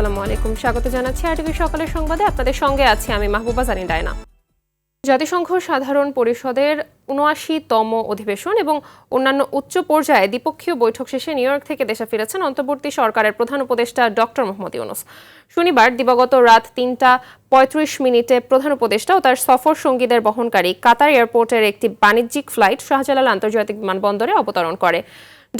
আসসালামু আলাইকুম, স্বাগত জানাচ্ছি আরটিভি সকালের সংবাদে। আপনাদের সঙ্গে আছি আমি মাহবুবা জানি ডায়না। জাতিসংঘ সাধারণ পরিষদের ৭৯তম অধিবেশন এবং অন্যান্য উচ্চ পর্যায়ে দ্বিপক্ষীয় বৈঠক শেষে নিউ ইয়র্ক থেকে দেশে ফিরেছেন অন্তর্বর্তী সরকারের প্রধান উপদেষ্টা ডক্টর মোহাম্মদ ইউনূস। শনিবার দিবাগত রাত ৩টা ৩৫ প্রধান উপদেষ্টা ও তার সফর সঙ্গীদের বহনকারী কাতার এয়ারপোর্টের একটি বাণিজ্যিক ফ্লাইট শাহজালাল আন্তর্জাতিক বিমানবন্দরে অবতরণ করে।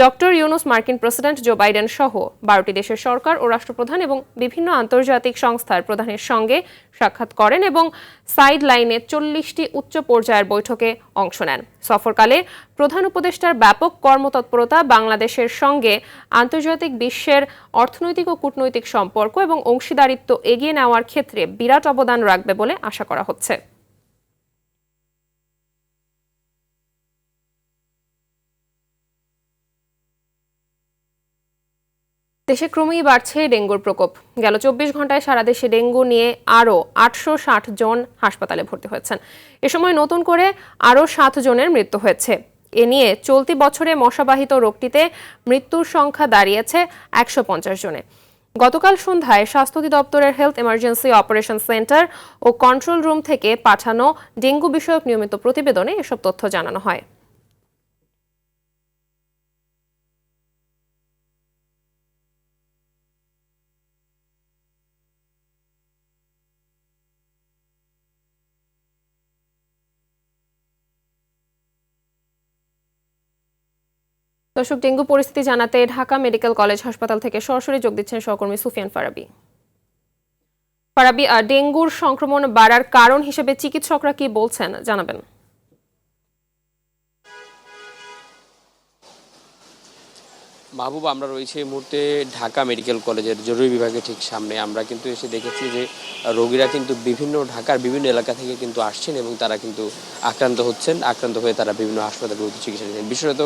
ডক্টর ইউনূস মার্কিন প্রেসিডেন্ট জো বাইডেন সহ ১২টি দেশের সরকার ও রাষ্ট্রপ্রধান এবং বিভিন্ন আন্তর্জাতিক সংস্থার প্রধানের সঙ্গে সাক্ষাৎ করেন এবং সাইড লাইনে ৪০টি উচ্চ পর্যায়ের বৈঠকে অংশ নেন। সফরকালে প্রধান উপদেষ্টার ব্যাপক কর্মতৎপরতা বাংলাদেশের সঙ্গে আন্তর্জাতিক বিশ্বের অর্থনৈতিক ও কূটনৈতিক সম্পর্ক এবং অংশীদারিত্ব এগিয়ে নেওয়ার ক্ষেত্রে বিরাট অবদান রাখবে বলে আশা করা হচ্ছে। দেশে ক্রমেই বাড়ছে ডেঙ্গুর প্রকোপ। গেল ২৪ ঘন্টায় সারা দেশে ডেঙ্গু নিয়ে আরও ৮৬০ জন হাসপাতালে ভর্তি হয়েছেন। এ সময় নতুন করে আরও ৭ জনের মৃত্যু হয়েছে। এ নিয়ে চলতি বছরে মশাবাহিত রোগটিতে মৃত্যুর সংখ্যা দাঁড়িয়েছে ১৫০ জনে। গতকাল সন্ধ্যায় স্বাস্থ্য অধিদপ্তরের হেলথ এমার্জেন্সি অপারেশন সেন্টার ও কন্ট্রোল রুম থেকে পাঠানো ডেঙ্গু বিষয়ক নিয়মিত প্রতিবেদনে এসব তথ্য জানানো হয়। দর্শক, ডেঙ্গু পরিস্থিতি জানাতে ঢাকা মেডিকেল কলেজ হাসপাতাল থেকে সরাসরি যোগ দিচ্ছেন সহকর্মী সুফিয়ান ফারাবী। ডেঙ্গুর সংক্রমণ বাড়ার কারণ হিসেবে চিকিৎসকরা কি বলছেন জানাবেন। মাহবুব, আমরা রয়েছে এই মুহূর্তে ঢাকা মেডিকেল কলেজের জরুরি বিভাগের ঠিক সামনে। আমরা কিন্তু এসে দেখেছি যে রোগীরা কিন্তু ঢাকার বিভিন্ন এলাকা থেকে কিন্তু আসছেন এবং তারা কিন্তু আক্রান্ত হচ্ছেন। আক্রান্ত হয়ে তারা বিভিন্ন হাসপাতালগুলোতে চিকিৎসা নিচ্ছেন। বিশেষত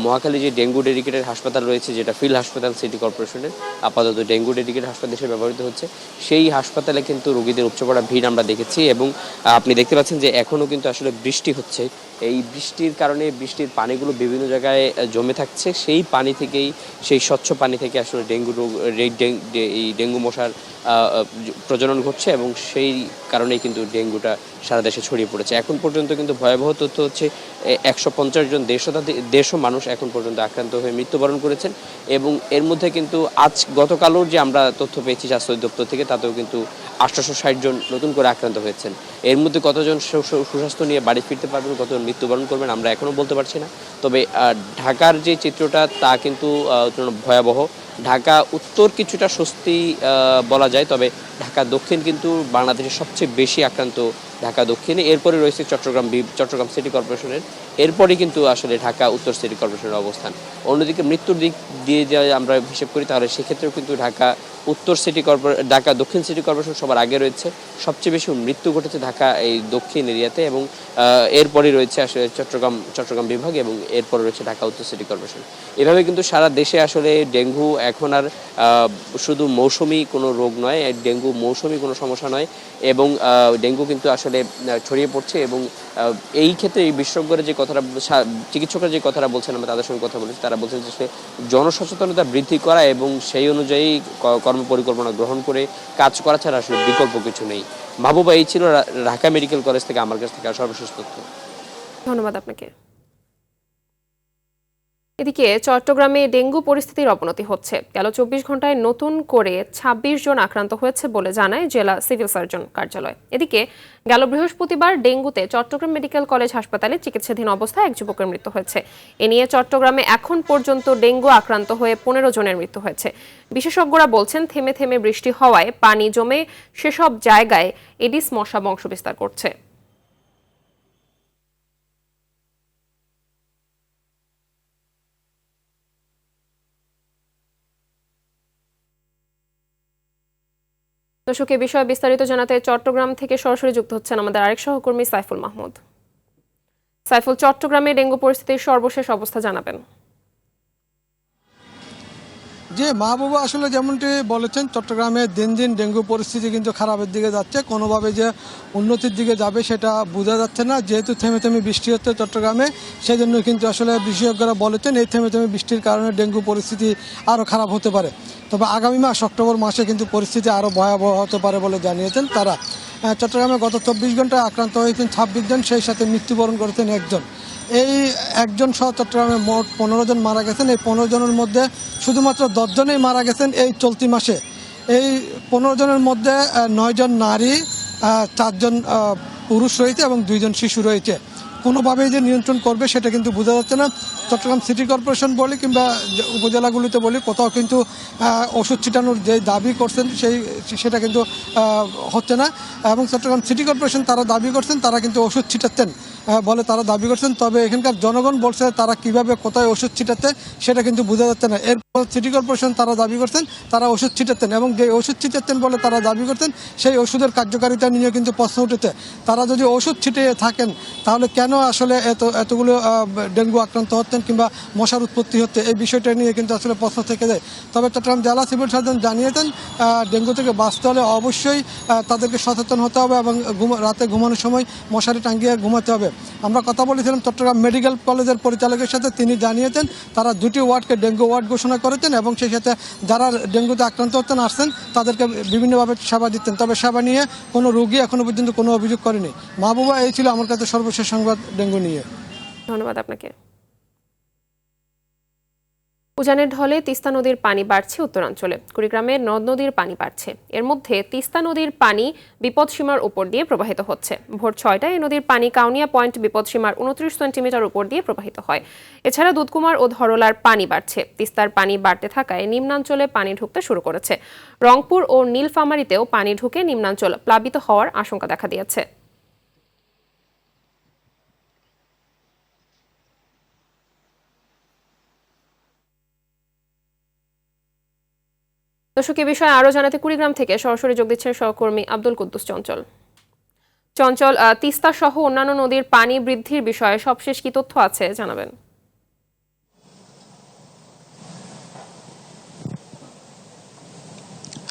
মহাখালী যে ডেঙ্গু ডেডিকেটেড হাসপাতাল রয়েছে, যেটা ফিল্ড হাসপাতাল সিটি কর্পোরেশনের, আপাতত ডেঙ্গু ডেডিকেটেড হাসপাতাল হিসেবে ব্যবহৃত হচ্ছে, সেই হাসপাতালে কিন্তু রোগীদের উপচে পড়া ভিড় আমরা দেখেছি। এবং আপনি দেখতে পাচ্ছেন যে এখনও কিন্তু আসলে বৃষ্টি হচ্ছে। এই বৃষ্টির কারণে বৃষ্টির পানিগুলো বিভিন্ন জায়গায় জমে থাকছে। সেই পানি থেকেই, সেই স্বচ্ছ পানি থেকে আসলে এই ডেঙ্গু মশার প্রজনন ঘটছে এবং সেই কারণেই কিন্তু ডেঙ্গুটা সারা দেশে ছড়িয়ে পড়েছে। এখন পর্যন্ত কিন্তু ভয়াবহ তথ্য হচ্ছে ১৫০ জন দেড়শো মানুষ এখন পর্যন্ত আক্রান্ত হয়ে মৃত্যুবরণ করেছেন। এবং এর মধ্যে কিন্তু গতকালও যে আমরা তথ্য পেয়েছি স্বাস্থ্য দপ্তর থেকে, তাতেও কিন্তু ৮৬০ জন নতুন করে আক্রান্ত হয়েছেন। এর মধ্যে কতজন সুস্বাস্থ্য নিয়ে বাড়ি ফিরতে পারবেন, কতজন মৃত্যুবরণ করবেন আমরা এখনও বলতে পারছি না। তবে ঢাকার যে চিত্রটা তা কিন্তু ভয়াবহ। ঢাকা উত্তর কিছুটা স্বস্তি বলা যায়, তবে ঢাকা দক্ষিণ কিন্তু বাংলাদেশের সবচেয়ে বেশি আক্রান্ত ঢাকা দক্ষিণে। এরপরে রয়েছে চট্টগ্রাম সিটি কর্পোরেশনের, এরপরে কিন্তু আসলে ঢাকা উত্তর সিটি কর্পোরেশনের অবস্থান। অন্যদিকে মৃত্যুর দিক দিয়ে যদি আমরা হিসেব করি, তাহলে সেক্ষেত্রেও কিন্তু ঢাকা দক্ষিণ সিটি কর্পোরেশন সবার আগে রয়েছে। সবচেয়ে বেশি মৃত্যু ঘটেছে ঢাকা এই দক্ষিণ এরিয়াতে, এবং এরপরে রয়েছে আসলে চট্টগ্রাম বিভাগ, এবং এরপরে রয়েছে ঢাকা উত্তর সিটি কর্পোরেশন। এভাবে কিন্তু সারা দেশে আসলে ডেঙ্গু এখন আর শুধু মৌসুমি কোনো রোগ নয়, ডেঙ্গু মৌসুমি কোনো সমস্যা নয়, এবং ডেঙ্গু কিন্তু আসলে ছড়িয়ে পড়ছে। এবং এই ক্ষেত্রে এই বিশেষজ্ঞরা যে কথাটা, চিকিৎসকরা যে কথাটা বলছেন, আমরা তাদের সঙ্গে কথা বলেছি, তারা বলছেন যে জনসচেতনতা বৃদ্ধি করা এবং সেই অনুযায়ী কর্মপরিকল্পনা গ্রহণ করে কাজ করা ছাড়া আসলে বিকল্প কিছু নেই। মাহবুবা, এই ছিল ঢাকা মেডিকেল কলেজ থেকে আমার কাছ থেকে সর্বশেষ তথ্য। ধন্যবাদ আপনাকে। এদিকে চট্টগ্রামে ডেঙ্গু পরিস্থিতির অবনতি হচ্ছে। গেল ২৪ ঘন্টায় নতুন করে ২৬ জন আক্রান্ত হয়েছে বলে জানায় জেলা সিভিল সার্জন কার্যালয়। এদিকে গেল বৃহস্পতিবার ডেঙ্গুতে চট্টগ্রাম মেডিকেল কলেজ হাসপাতালে চিকিৎসাধীন অবস্থায় এক যুবকের মৃত্যু হয়েছে। এ নিয়ে চট্টগ্রামে এখন পর্যন্ত ডেঙ্গু আক্রান্ত হয়ে ১৫ জনের মৃত্যু হয়েছে। বিশেষজ্ঞরা বলছেন, থেমে থেমে বৃষ্টি হওয়ায় পানি জমে সেসব জায়গায় এডিস মশা বংশবিস্তার করছে। দর্শক, এ বিষয়ে বিস্তারিত জানাতে চট্টগ্রাম থেকে সরাসরি যুক্ত হচ্ছেন আমাদের আরেক সহকর্মী সাইফুল মাহমুদ। সাইফুল, চট্টগ্রামে ডেঙ্গু পরিস্থিতির সর্বশেষ অবস্থা জানাবেন। যে মাহবুবা আসলে যেমনটি বলেছেন, চট্টগ্রামে দিন দিন ডেঙ্গু পরিস্থিতি কিন্তু খারাপের দিকে যাচ্ছে। কোনোভাবে যে উন্নতির দিকে যাবে সেটা বোঝা যাচ্ছে না। যেহেতু থেমে থেমে বৃষ্টি হচ্ছে চট্টগ্রামে, সেই জন্য কিন্তু আসলে বিশেষজ্ঞরা বলেছেন এই থেমে থেমে বৃষ্টির কারণে ডেঙ্গু পরিস্থিতি আরও খারাপ হতে পারে। তবে আগামী মাস অক্টোবর মাসে কিন্তু পরিস্থিতি আরও ভয়াবহ হতে পারে বলে জানিয়েছেন তারা। চট্টগ্রামে গত 24 ঘন্টায় আক্রান্ত হয়েছেন 26 জন, সেই সাথে মৃত্যুবরণ করেছেন একজন। এই একজন সহ চট্টগ্রামে মোট 15 জন মারা গেছেন। এই 15 জনের মধ্যে শুধুমাত্র 10 জনেই মারা গেছেন এই চলতি মাসে। এই 15 জনের মধ্যে 9 জন নারী, 4 জন পুরুষ রয়েছে এবং 2 জন শিশু রয়েছে। কোনোভাবেই যে নিয়ন্ত্রণ করবে সেটা কিন্তু বোঝা যাচ্ছে না। চট্টগ্রাম সিটি কর্পোরেশন বলি কিংবা উপজেলাগুলিতে বলি, কোথাও কিন্তু ওষুধ ছিটানোর যে দাবি করছেন সেটা কিন্তু হচ্ছে না। এবং চট্টগ্রাম সিটি কর্পোরেশন তারা দাবি করছেন তারা কিন্তু ওষুধ ছিটাচ্ছেন বলে তারা দাবি করছেন। তবে এখানকার জনগণ বলছে তারা কিভাবে কোথায় ওষুধ ছিটাচ্ছে সেটা কিন্তু বোঝা যাচ্ছে না। এরপর সিটি কর্পোরেশন তারা দাবি করছেন তারা ওষুধ ছিটাচ্ছেন, এবং যে ওষুধ ছিটাচ্ছেন বলে তারা দাবি করছেন সেই ওষুধের কার্যকারিতা নিয়ে কিন্তু প্রশ্ন উঠেছে। তারা যদি ওষুধ ছিটিয়ে থাকেন তাহলে কেন আসলে এতগুলো ডেঙ্গু আক্রান্ত হচ্ছেন কিংবা মশার উৎপত্তি হচ্ছে, এই বিষয়টা নিয়ে কিন্তু আসলে প্রশ্ন থেকে যায়। তবে চট্টগ্রাম জেলা সিভিল সার্জন জানিয়েছেন ডেঙ্গু থেকে বাঁচতে হলে অবশ্যই তাদেরকে সচেতন হতে হবে এবং রাতে ঘুমানোর সময় মশারি টাঙ্গিয়ে ঘুমাতে হবে। আমরা কথা বলেছিলাম চট্টগ্রাম মেডিকেল কলেজের পরিচালকের সাথে, তিনি জানিয়েছেন তারা 2টি ওয়ার্ডকে ডেঙ্গু ওয়ার্ড ঘোষণা করেছেন এবং সেই সাথে যারা ডেঙ্গুতে আক্রান্ত হচ্ছেন আসছেন তাদেরকে বিভিন্নভাবে সেবা দিচ্ছেন। তবে সেবা নিয়ে কোনো রোগী এখনো পর্যন্ত কোনো অভিযোগ করেনি। মাহবুবা, এই ছিল আমার কাছে সর্বশেষ সংবাদ ডেঙ্গু নিয়ে। ধন্যবাদ আপনাকে। উজানের ঢলে তিস্তা নদীর পানি বাড়ছে উত্তরাঞ্চলে। কুড়িগ্রামের নদ নদীর পানি বাড়ছে। এর মধ্যে তিস্তা নদীর পানি বিপদসীমার উপর দিয়ে প্রবাহিত হচ্ছে। ভোর 6টায় এই নদীর পানি কাউনিয়া পয়েন্ট বিপদসীমার 29 সেন্টিমিটার উপর দিয়ে প্রবাহিত হয়। এছাড়া দুধকুমার ও ধরলার পানি বাড়ছে। তিস্তার পানি বাড়তে থাকায় নিম্নাঞ্চলে পানি ঢুকতে শুরু করেছে। রংপুর ও নীলফামারীতেও পানি ঢুকে নিম্নাঞ্চল প্লাবিত হওয়ার আশঙ্কা দেখা দিয়েছে। দর্শক, এ বিষয়ে আরো জানাতে কুড়িগ্রাম থেকে সরাসরি যোগ দিচ্ছেন সহকর্মী আব্দুল কুদ্দুস চঞ্চল। চঞ্চল, তিস্তা সহ অন্যান্য নদীর পানি বৃদ্ধির বিষয়ে সবশেষ কি তথ্য আছে জানাবেন?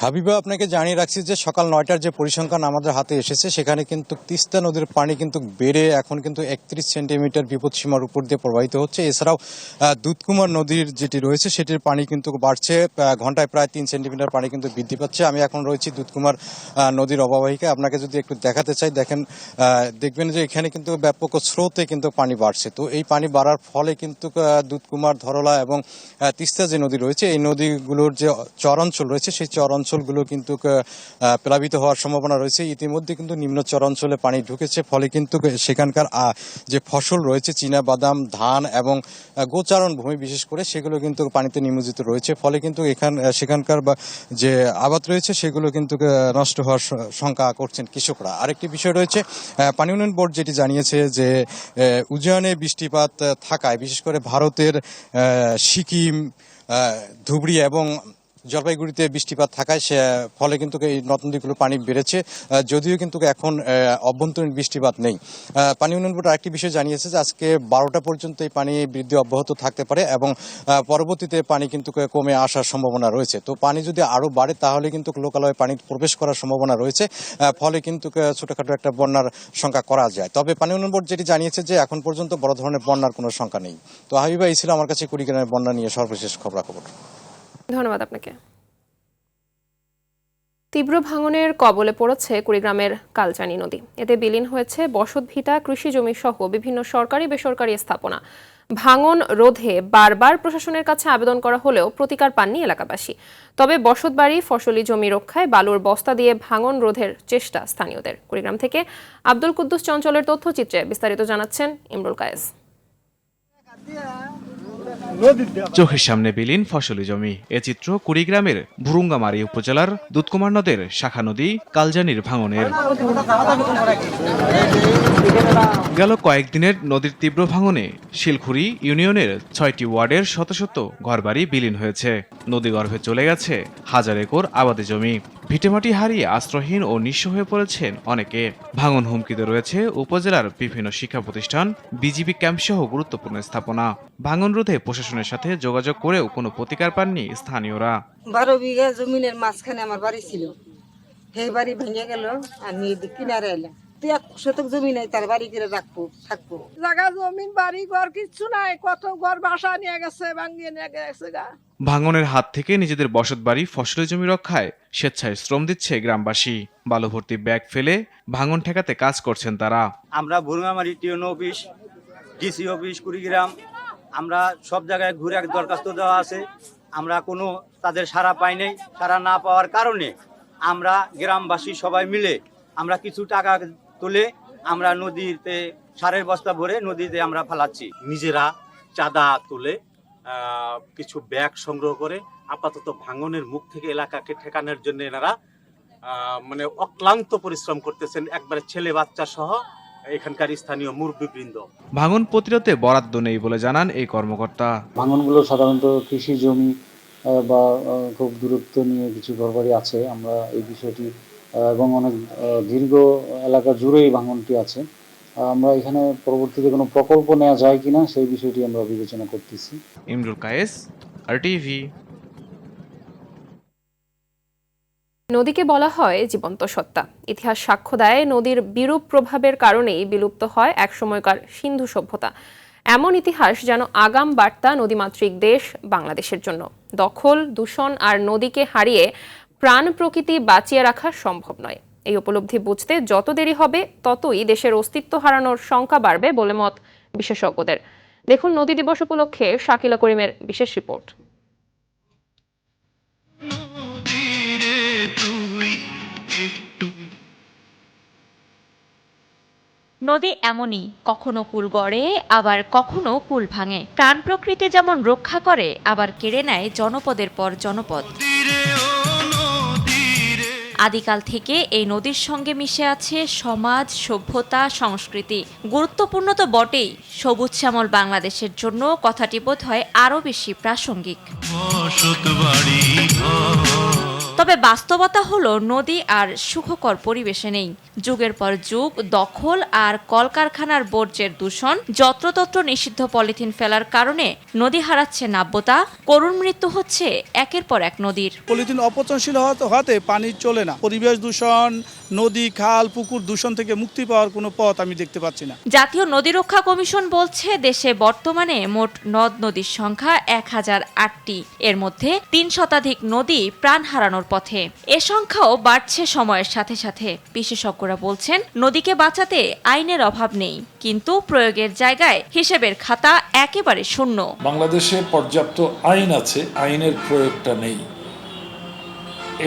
হাবিবা, আপনাকে জানিয়ে রাখছি যে সকাল 9টার যে পরিসংখ্যান আমাদের হাতে এসেছে সেখানে কিন্তু তিস্তা নদীর পানি কিন্তু বেড়ে এখন কিন্তু 31 সেন্টিমিটার বিপদসীমার উপর দিয়ে প্রবাহিত হচ্ছে। এছাড়াও দুধকুমার নদীর যেটি রয়েছে সেটির পানি কিন্তু বাড়ছে, ঘন্টায় প্রায় 3 সেন্টিমিটার পানি কিন্তু বৃদ্ধি পাচ্ছে। আমি এখন রয়েছি দুধকুমার নদীর অববাহিকায়। আপনাকে যদি একটু দেখাতে চাই, দেখবেন যে এখানে কিন্তু ব্যাপক স্রোতে কিন্তু পানি বাড়ছে। তো এই পানি বাড়ার ফলে কিন্তু দুধকুমার, ধরলা এবং তিস্তা যে নদী রয়েছে এই নদীগুলোর যে চরাঞ্চল রয়েছে সেই চরাঞ্চলগুলো কিন্তু প্লাবিত হওয়ার সম্ভাবনা রয়েছে। ইতিমধ্যে কিন্তু নিম্ন চরাঞ্চলে পানি ঢুকেছে, ফলে কিন্তু সেখানকার যে ফসল রয়েছে চীনা বাদাম, ধান এবং গোচারণ ভূমি বিশেষ করে সেগুলো কিন্তু পানিতে নিমজ্জিত রয়েছে। ফলে কিন্তু সেখানকার যে আবাদ রয়েছে সেগুলো কিন্তু নষ্ট হওয়ার শঙ্কা করছেন কৃষকরা। আরেকটি বিষয় রয়েছে, পানি উন্নয়ন বোর্ড যেটি জানিয়েছে যে উজানে বৃষ্টিপাত থাকায় বিশেষ করে ভারতের সিকিম, ধুবড়ী এবং জলপাইগুড়িতে বৃষ্টিপাত থাকায় ফলে কিন্তু এই নদ নদীগুলো পানি বেড়েছে, যদিও কিন্তু এখন অভ্যন্তরীণ বৃষ্টিপাত নেই। পানি উন্নয়ন বোর্ড আরেকটি বিষয় জানিয়েছে যে আজকে 12টা পর্যন্ত এই পানি বৃদ্ধি অব্যাহত থাকতে পারে এবং পরবর্তীতে পানি কিন্তু কমে আসার সম্ভাবনা রয়েছে। তো পানি যদি আরও বাড়ে তাহলে কিন্তু লোকালয়ে পানি প্রবেশ করার সম্ভাবনা রয়েছে, ফলে কিন্তু ছোটখাটো একটা বন্যার শঙ্কা করা যায়। তবে পানি উন্নয়ন বোর্ড যেটি জানিয়েছে যে এখন পর্যন্ত বড় ধরনের বন্যার কোনো শঙ্কা নেই। তো হাবিবা, এই ছিল আমার কাছে কুড়িগ্রামের বন্যা নিয়ে সর্বশেষ খবরাখবর। ধন্যবাদ আপনাকে। তীব্র ভাঙনের কবলে পড়েছে কুড়িগ্রামের কালচানি নদী। এতে বিলীন হয়েছে বসতভিটা, কৃষি জমি সহ বিভিন্ন সরকারি বেসরকারি স্থাপনা। ভাঙন রোধে বারবার প্রশাসনের কাছে আবেদন করা হলেও প্রতিকার পাননি এলাকাবাসী। তবে বসতবাড়ি, ফসলি জমি রক্ষায় বালুর বস্তা দিয়ে ভাঙন রোধের চেষ্টা স্থানীয়দের। কুড়িগ্রাম থেকে আব্দুল কুদ্দুস চঞ্চলের তথ্যচিত্রে বিস্তারিত জানাচ্ছেন ইমরুল কায়েস। চোখের সামনে বিলীন ফসলি জমি। এ চিত্র কুড়িগ্রামের ভুরুঙ্গামারী উপজেলার দুধকুমার নদের শাখা নদী কালজানির ভাঙনের। গেল কয়েকদিনের নদীর তীব্র ভাঙনে শিলখুড়ি ইউনিয়নের 6টি ওয়ার্ডের শত শত ঘরবাড়ি বিলীন হয়েছে। নদীগর্ভে চলে গেছে হাজার একর আবাদি জমি। ভিটেমাটি হারিয়ে আশ্রয়হীন ও নিঃস্ব হয়ে পড়েছেন অনেকে। ভাঙন হুমকিতে রয়েছে উপজেলার বিভিন্ন শিক্ষা প্রতিষ্ঠান, বিজিবি ক্যাম্প সহ গুরুত্বপূর্ণ স্থাপনা। ভাঙন রোধে প্রশাসনের সাথে যোগাযোগ করেও কোনো প্রতিকার পাননি স্থানীয়রা। 12 বিঘা জমিনের মাঝখানে আমার বাড়ি ছিল, সেই বাড়ি ভেঙে গেল, আমি এদিক কিনারে এলাম। 1 শতক জমি নাই, তার বাড়ি করে থাকবো। জায়গা জমিন বাড়ি ঘর কিচ্ছু নাই, কত ঘর বাসা নিয়ে গেছে, ভাঙিয়ে নিয়ে গেছে গা। ভাঙনের হাত থেকে নিজেদের বসতবাড়ি, ফসলি জমি রক্ষায় স্বেচ্ছায় শ্রম দিচ্ছে গ্রামবাসী। বালু ভর্তি ব্যাগ ফেলে ভাঙন ঠেকাতে কাজ করছেন তারা। আমরা Bhurungamari tune office, DC office, Kurigram, আমরা সব জায়গায় ঘুরে দরখাস্ত দেওয়া আছে। আমরা কোনো তাদের সাড়া পাই নাই। সাড়া না পাওয়ার কারণে আমরা গ্রামবাসী সবাই মিলে আমরা কিছু টাকা তুলে আমরা নদীতে সারের বস্তা ভরে নদীতে আমরা ফালাচ্ছি। নিজেরা চাঁদা তুলে কিছু ব্যাগ সংগ্রহ করে আপাতত ভাঙনের মুখ থেকে এলাকাকে ঠেকানোর জন্য এনারা মানে অক্লান্ত পরিশ্রম করতেছেন, একবারে ছেলে বাচ্চা সহ এখানকার স্থানীয় মুরব্বীবৃন্দ। ভাঙন প্রতিরোধে বরাদ্দ নেই বলে জানান এই কর্মকর্তা। ভাঙনগুলো সাধারণত কৃষি জমি বা খুব দূরত্ব নিয়ে কিছু ঘরবাড়ি আছে, আমরা এই বিষয়টি এবং অনেক দীর্ঘ এলাকা জুড়েই ভাঙনটি আছে। আমরা এখানে পরবর্তীতে কোনো প্রকল্প নেওয়া যায় কিনা সেই বিষয়টি আমরা বিবেচনা করতেছি। ইমরুল কায়েস, RTV। নদীকে বলা হয় জীবন্ত সত্তা। ইতিহাস সাক্ষ্য দেয় নদীর বিরূপ প্রভাবের কারণেই বিলুপ্ত হয় একসময়কার সিন্ধু সভ্যতা। এমন ইতিহাস যেন আগাম বার্তা নদীমাতৃক দেশ বাংলাদেশের জন্য। দখল, দূষণ আর নদীকে হারিয়ে প্রাণ প্রকৃতি বাঁচিয়ে রাখা সম্ভব নয়। এই উপলব্ধি বুঝতে যত দেরি হবে ততই দেশের অস্তিত্ব হারানোর শঙ্কা বাড়বে বলে মত বিশেষজ্ঞদের। দেখুন নদী দিবস উপলক্ষে শাকিলা করিমের বিশেষ রিপোর্ট। নদী এমনই, কখনো কুল গড়ে আবার কখনো কুল ভাঙে। প্রাণ প্রকৃতি যেমন রক্ষা করে আবার কেড়ে নেয় জনপদের পর জনপদ। আদিকাল থেকে এই নদীর সঙ্গে মিশে আছে সমাজ, সভ্যতা, সংস্কৃতি। গুরুত্বপূর্ণ তো বটেই, সবুজ শ্যামল বাংলাদেশের জন্য কথাটি বোধ হয় আরও বেশি প্রাসঙ্গিক। তবে বাস্তবতা হলো নদী আর সুখকর পরিবেশে নেই। যুগের পর যুগ দখল আর কলকারখানার বর্জ্যের দূষণ, যত্রতত্র নিষিদ্ধ পলিথিন ফেলার কারণে নদী হারাচ্ছে নাব্যতা। করুণ মৃত্যু হচ্ছে একের পর এক নদীর। পলিথিন অপচনশীল হওয়াতে পানি চলে না। পরিবেশ দূষণ, নদী, খাল, পুকুর দূষণ থেকে মুক্তি পাওয়ার কোনো পথ আমি দেখতে পাচ্ছি না। জাতীয় নদী রক্ষা কমিশন বলছে দেশে বর্তমানে মোট নদ নদীর সংখ্যা 1008টি। এর মধ্যে 3 শতাধিক নদী প্রাণ হারানোর পথে। এ সংখ্যাও বাড়ছে সময়ের সাথে সাথে। বিশেষজ্ঞরা বলছেন নদীকে বাঁচাতে আইনের অভাব নেই, কিন্তু প্রয়োগের জায়গায় হিসেবের খাতা একেবারে শূন্য। বাংলাদেশে পর্যাপ্ত আইন আছে, আইনের প্রয়োগটা নেই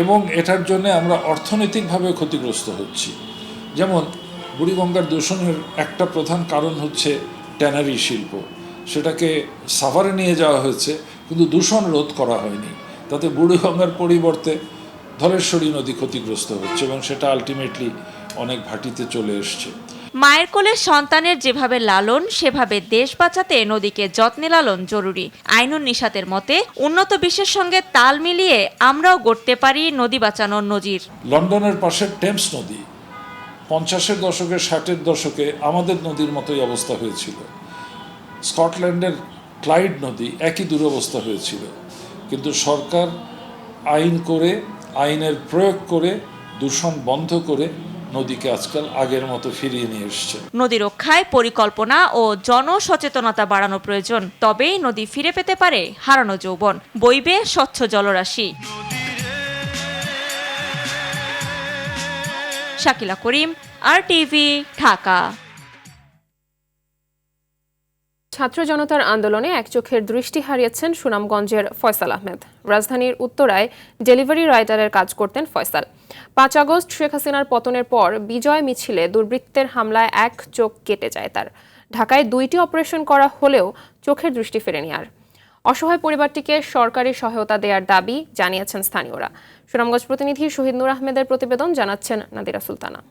এবং এটার জন্য আমরা অর্থনৈতিকভাবে ক্ষতিগ্রস্ত হচ্ছি। যেমন বুড়িগঙ্গার দূষণের একটা প্রধান কারণ হচ্ছে ট্যানারি শিল্প। সেটাকে সাভারে নিয়ে যাওয়া হয়েছে কিন্তু দূষণ রোধ করা হয়নি। তাতে বুড়িগঙ্গার পরিবর্তে ধলেশ্বরী নদী ক্ষতিগ্রস্ত হচ্ছে এবং সেটা আলটিমেটলি অনেক ভাটিতে চলে এসছে। মায়ের কোলে সন্তানের যেভাবে লালন, সেভাবে দেশ বাঁচাতে নদীকে যত্নে লালন জরুরি। আইনুন নিশাতের মতে উন্নত বিশ্বের সঙ্গে তাল মিলিয়ে আমরাও গড়তে পারি নদী বাঁচানোর নজির। লন্ডনের পাশের টেমস নদী 50-এর দশকে, 60-এর দশকে আমাদের নদীর মতোই অবস্থা হয়েছিল। স্কটল্যান্ডের ক্লাইড নদী একই দুরবস্থা হয়েছিল, কিন্তু সরকার আইন করে, আইনের প্রয়োগ করে, দূষণ বন্ধ করে নদীকে আজকাল আগের মতো ফিরিয়ে নিয়ে এসছে। নদী রক্ষায় পরিকল্পনা ও জনসচেতনতা বাড়ানো প্রয়োজন, তবেই নদী ফিরে পেতে পারে হারানো যৌবন, বইবে স্বচ্ছ জলরাশি। শাকিলা করিম, RTV, ঢাকা। ছাত্র জনতার আন্দোলনে এক চোখের দৃষ্টি হারিয়েছেন সুনামগঞ্জের ফয়সাল আহমেদ। রাজধানীর উত্তরায় ডেলিভারি রাইডারের কাজ করতেন ফয়সাল। 5 আগস্ট শেখ হাসিনার পতনের পর বিজয় মিছিলে দুর্বৃত্তের হামলায় এক চোখ কেটে যায় তার। ঢাকায় 2টি অপারেশন করা হলেও চোখের দৃষ্টি ফেরেনি আর। অসহায় পরিবারটিকে সরকারি সহায়তা দেওয়ার দাবি জানিয়েছেন স্থানীয়রা। সুনামগঞ্জ প্রতিনিধি শহীদ নূর আহমেদের প্রতিবেদন, জানাচ্ছেন নাদিরা সুলতানা।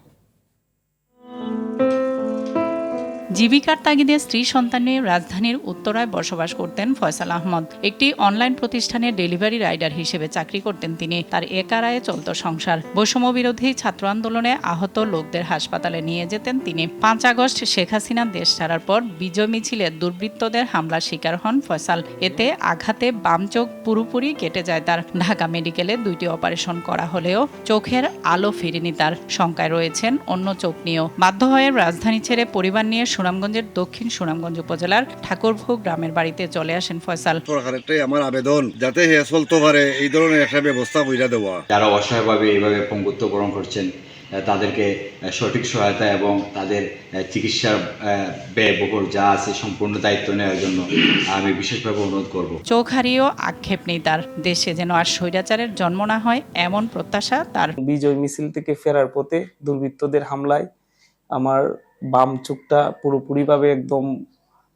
জীবিকার তাগিদে স্ত্রী সন্তান নিয়ে রাজধানীর উত্তরায় বসবাস করতেন ফয়সাল আহমদ। একটি অনলাইন প্রতিষ্ঠানে ডেলিভারি রাইডার হিসেবে চাকরি করতেন তিনি। তার একার আয়ে চলত সংসার। বৈষম্য বিরোধী ছাত্র আন্দোলনে আহত লোকদের হাসপাতালে নিয়ে যেতেন তিনি। 5 আগস্ট শেখ হাসিনা দেশ ছাড়ার পর বিজয় মিছিলে দুর্বৃত্তদের হামলার শিকার হন ফয়সাল। এতে আঘাতে বাম চোখ পুরোপুরি কেটে যায় তার। ঢাকা মেডিকেলে 2টি অপারেশন করা হলেও চোখের আলো ফিরেনি তার। শঙ্কায় রয়েছেন অন্য চোখ নিয়েও। বাধ্য হয়ে রাজধানী ছেড়ে পরিবার নিয়ে সুনামগঞ্জের দক্ষিণ সুনামগঞ্জ উপজেলার ঠাকুরভোগ গ্রামের বাড়িতে চলে আসেন ফয়সাল। সরকারেরটাই আমার আবেদন, যাতে হে চলতে পারে এই ধরনের একটা ব্যবস্থা কইরা দেওয়া। যারা অসহায়ভাবে এইভাবে পঙ্গুত্ব বরণ করছেন তাদেরকে সঠিক সহায়তা এবং তাদের চিকিৎসার ব্যয়বহুল যা আছে সম্পূর্ণ দায়িত্ব নেওয়ার জন্য আমি বিশেষভাবে অনুরোধ করব। চোখ হারিয়েও আক্ষেপ নেই তার। দেশে যেন আর স্বৈরাচারের জন্ম না হয় এমন প্রত্যাশা তার। বিজয় মিছিল থেকে ফেরার পথে দুর্বৃত্তদের হামলায় আমার বাম চোখটা পুরোপুরিভাবে একদম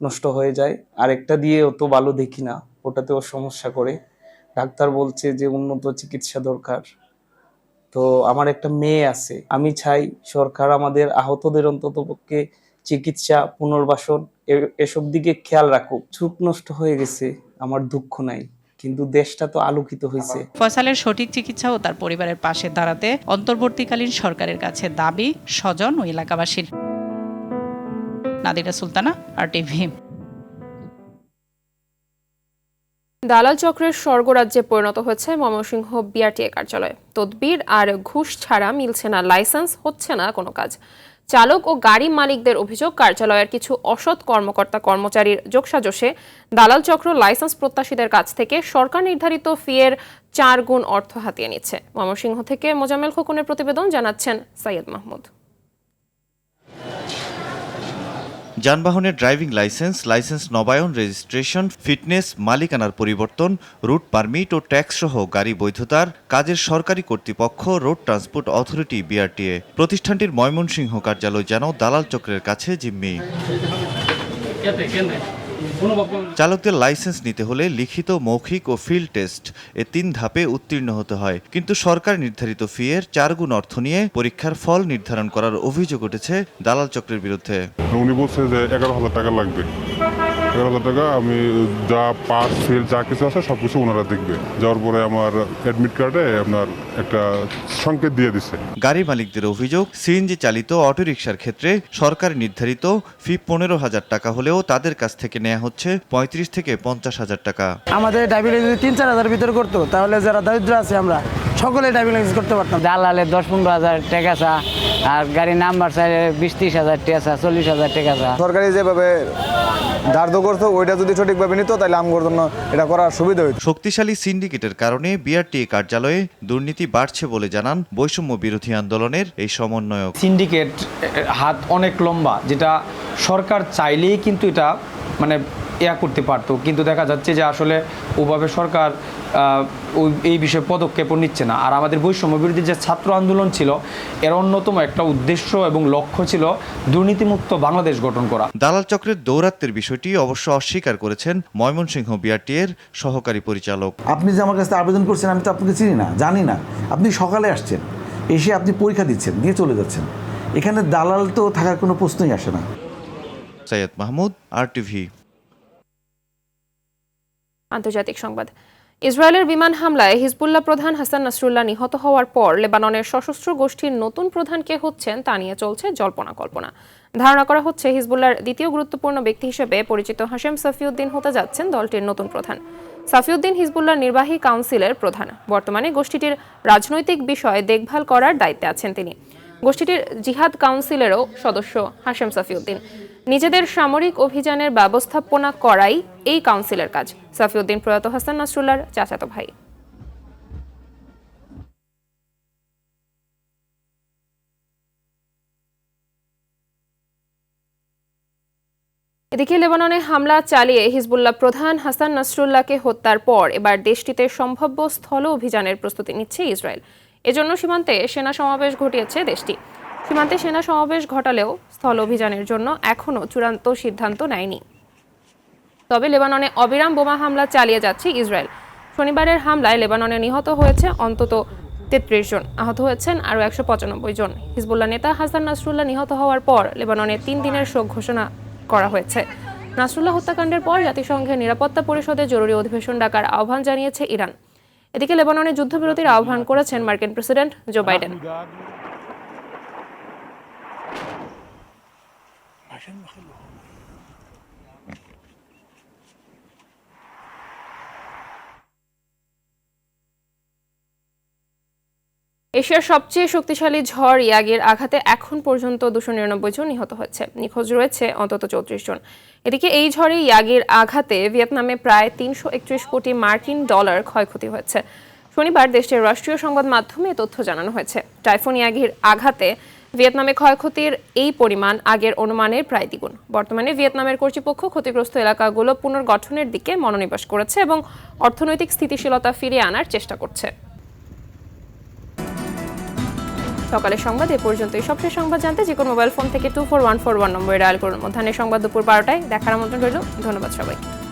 নষ্ট হয়ে যায়। আরেকটা দিয়ে অত ভালো দেখি না, ওটাতেও সমস্যা করে। ডাক্তার বলছে যে উন্নত চিকিৎসা দরকার। তো আমার একটা মেয়ে আছে, আমি চাই সরকার আমাদের আহতদের অন্ততপক্ষে চিকিৎসা, পুনর্বাসন এসব দিকে খেয়াল রাখুক। চোখ নষ্ট হয়ে গেছে, আমার দুঃখ নাই, কিন্তু দেশটা তো আলোকিত হয়েছে। ফয়সালের সঠিক চিকিৎসা ও তার পরিবারের পাশে দাঁড়াতে অন্তর্বর্তীকালীন সরকারের কাছে দাবি স্বজন ও এলাকাবাসীর। নাদিরা সুলতানা, RTV। দালাল চক্রের স্বর্গরাজ্যে পরিণত হয়েছে ময়মনসিংহ বিআরটিএ কার্যালয়। তদবির আর ঘুষ ছাড়া মিলছে না লাইসেন্স, হচ্ছে না কোনো কাজ। চালক ও গাড়ি মালিকদের অভিযোগ, কার্যালয়ের কিছু অসৎ কর্মকর্তা কর্মচারীর যোগসাজশে দালাল চক্র লাইসেন্স প্রত্যাশীদের কাছ থেকে সরকার নির্ধারিত ফি-এর 4 গুণ অর্থ হাতিয়ে নিচ্ছে। ময়মনসিংহ থেকে মোজাম্মেল খোকনের প্রতিবেদন, জানাচ্ছেন সৈয়দ মাহমুদ। যানবাহনের ড্রাইভিং লাইসেন্স, লাইসেন্স নবায়ন, রেজিস্ট্রেশন, ফিটনেস, মালিকানার পরিবর্তন, রুট পারমিট ও ট্যাক্স সহ গাড়ি বৈধতার কাজের সরকারি কর্তৃপক্ষ রোড ট্রান্সপোর্ট অথরিটি বিআরটিএ। প্রতিষ্ঠানটির ময়মনসিংহ কার্যালয় যেন দালাল চক্রের কাছে জিম্মি। চালকদের লাইসেন্স নিতে হলে লিখিত, মৌখিক ও ফিল্ড টেস্ট, এ 3 ধাপে উত্তীর্ণ হতে হয়। কিন্তু সরকার নির্ধারিত ফি-এর 4 গুণ অর্থ নিয়ে পরীক্ষার ফল নির্ধারণ করার অভিযোগ উঠেছে দালাল চক্রের বিরুদ্ধে। উনি বলছে যে 11,000 টাকা লাগবে। 11,000 টাকা আমি যা পাস ফেল যা কিছু আছে সবকিছু ওনারা দেখবে। যাওয়ার পরে আমার অ্যাডমিট কার্ডে আপনার একটা সংকেত দিয়ে দিচ্ছে। গাড়ি মালিকদের অভিযোগ, সিএনজি চালিত অটোরিকশার ক্ষেত্রে সরকার নির্ধারিত ফি 15,000 টাকা হলেও তাদের কাছ থেকে নেওয়া হচ্ছে 35 থেকে 50,000 টাকা। আমাদের ড্রাইভিং লাইসেন্স 3-4 ভিতরে করতো, তাহলে যারা দরিদ্র আছে আমরা সকলে ড্রাইভিং লাইসেন্স করতে পারতাম। দালালে 10-15,000 টাকা চা, আর গাড়ির নাম্বার চাইলে 20-30,000 টাকা চা, 40,000 টাকা চা। সরকারি যেভাবে ধার্য করতো ওইটা যদি সঠিকভাবে নিত তাহলে আমার জন্য এটা করার সুবিধা হইত। শক্তিশালী সিন্ডিকেটের কারণে বিআরটিএ কার্যালয়ে দুর্নীতি বাড়ছে বলে জানান বৈষম্য বিরোধী আন্দোলনের এই সমন্বয়ক। সিন্ডিকেট হাত অনেক লম্বা, যেটা সরকার চাইলেই কিন্তু এটা মানে করতে পারতো, কিন্তু দেখা যাচ্ছে যে আসলে ওভাবে সরকার এই বিষয়ে পদক্ষেপও নিচ্ছে না। আর আমাদের বৈষম্য বিরোধী যে ছাত্র আন্দোলন ছিল, এর অন্যতম একটা উদ্দেশ্য এবং লক্ষ্য ছিল দুর্নীতিমুক্ত বাংলাদেশ গঠন করা। দালাল চক্রের দৌরাত্মের বিষয়টি অবশ্য অস্বীকার করেছেন ময়মনসিংহ বিআরটিএর সহকারী পরিচালক। আপনি যে আমার কাছে আবেদন করছেন, আমি তো আপনাকে চিনি না, জানি না। আপনি সকালে আসছেন, এসে আপনি পরীক্ষা দিচ্ছেন, দিয়ে চলে যাচ্ছেন। এখানে দালাল তো থাকার কোনো প্রশ্নই আসে না। সৈয়দ মাহমুদ, RTV। আন্তর্জাতিক সংবাদ। ইসরায়েলের বিমান হামলায় হিজবুল্লাহ প্রধান হাসান নাসরুল্লাহ নিহত হওয়ার পর লেবাননের সশস্ত্র গোষ্ঠীর নতুন প্রধান কে হচ্ছেন তা নিয়ে চলছে জল্পনা কল্পনা। ধারণা করা হচ্ছে হিজবুল্লাহর দ্বিতীয় গুরুত্বপূর্ণ ব্যক্তি হিসেবে পরিচিত হাশেম সাফিউদ্দিন হতে যাচ্ছেন দলটির নতুন প্রধান। সাফিউদ্দিন হিজবুল্লাহর নির্বাহী কাউন্সিলের প্রধান। বর্তমানে গোষ্ঠীটির রাজনৈতিক বিষয়ে দেখভাল করার দায়িত্বে আছেন তিনি। গোষ্ঠীটির জিহাদ কাউন্সিলেরও সদস্য হাশেম সাফিউদ্দিন। নিজেদের সামরিক অভিযানের ব্যবস্থাপনা করাই এই কাউন্সিলের কাজ। সাফিউদ্দিন প্রয়াত হাসান নাসরুল্লাহর চাচাতো ভাই। এদিকে লেবাননে হামলা চালিয়ে হিজবুল্লাহ প্রধান হাসান নাসরুল্লাহকে হত্যার পর এবার দেশটিতে সম্ভাব্য স্থল অভিযানের প্রস্তুতি নিচ্ছে ইসরায়েল। এজন্য সীমান্তে সেনা সমাবেশ ঘটিয়েছে দেশটি। সীমান্তে সেনা সমাবেশ ঘটালেও স্থল অভিযানের জন্য এখনও চূড়ান্ত সিদ্ধান্ত নেয়নি। তবে লেবাননে অবিরাম বোমা হামলা চালিয়ে যাচ্ছে ইসরায়েল। শনিবারের হামলায় লেবাননে নিহত হয়েছে অন্তত 33 জন, আহত হয়েছেন আরও 195 জন। হিজবুল্লাহ নেতা হাসান নাসরুল্লাহ নিহত হওয়ার পর লেবাননে 3 দিনের শোক ঘোষণা করা হয়েছে। নাসরুল্লাহ হত্যাকাণ্ডের পর জাতিসংঘের নিরাপত্তা পরিষদে জরুরি অধিবেশন ডাকার আহ্বান জানিয়েছে ইরান। এদিকে লেবাননে যুদ্ধবিরতির আহ্বান করেছেন মার্কিন প্রেসিডেন্ট জো বাইডেন। এশিয়ার সবচেয়ে শক্তিশালী ঝড় ইয়াগির আঘাতে এখন পর্যন্ত 299 জন নিহত হয়েছে। নিখোঁজ রয়েছে অন্তত 34 জন। এদিকে এই ঝড়ে ইয়াগির আঘাতে ভিয়েতনামে প্রায় 331 কোটি মার্কিন ডলার ক্ষয়ক্ষতি হয়েছে। শনিবার দেশটির রাষ্ট্রীয় সংবাদ মাধ্যমে তথ্য জানানো হয়েছে। টাইফুন ইয়াগির আঘাতে ভিয়েতনামে ক্ষয়ক্ষতির এই পরিমাণ আগের অনুমানের প্রায় দ্বিগুণ। বর্তমানে ভিয়েতনামের কর্তৃপক্ষ ক্ষতিগ্রস্ত এলাকাগুলো পুনর্গঠনের দিকে মনোনিবেশ করেছে এবং অর্থনৈতিক স্থিতিশীলতা ফিরিয়ে আনার চেষ্টা করছে। সকালের সংবাদ এ পর্যন্তই। সবশেষ সংবাদ জানতে যে কোনো মোবাইল ফোন থেকে 24141 নম্বরে ডায়াল করুন। মধ্যাহ্নের সংবাদ দুপুর 12টায় দেখার আমন্ত্রণ রইল। ধন্যবাদ সবাইকে।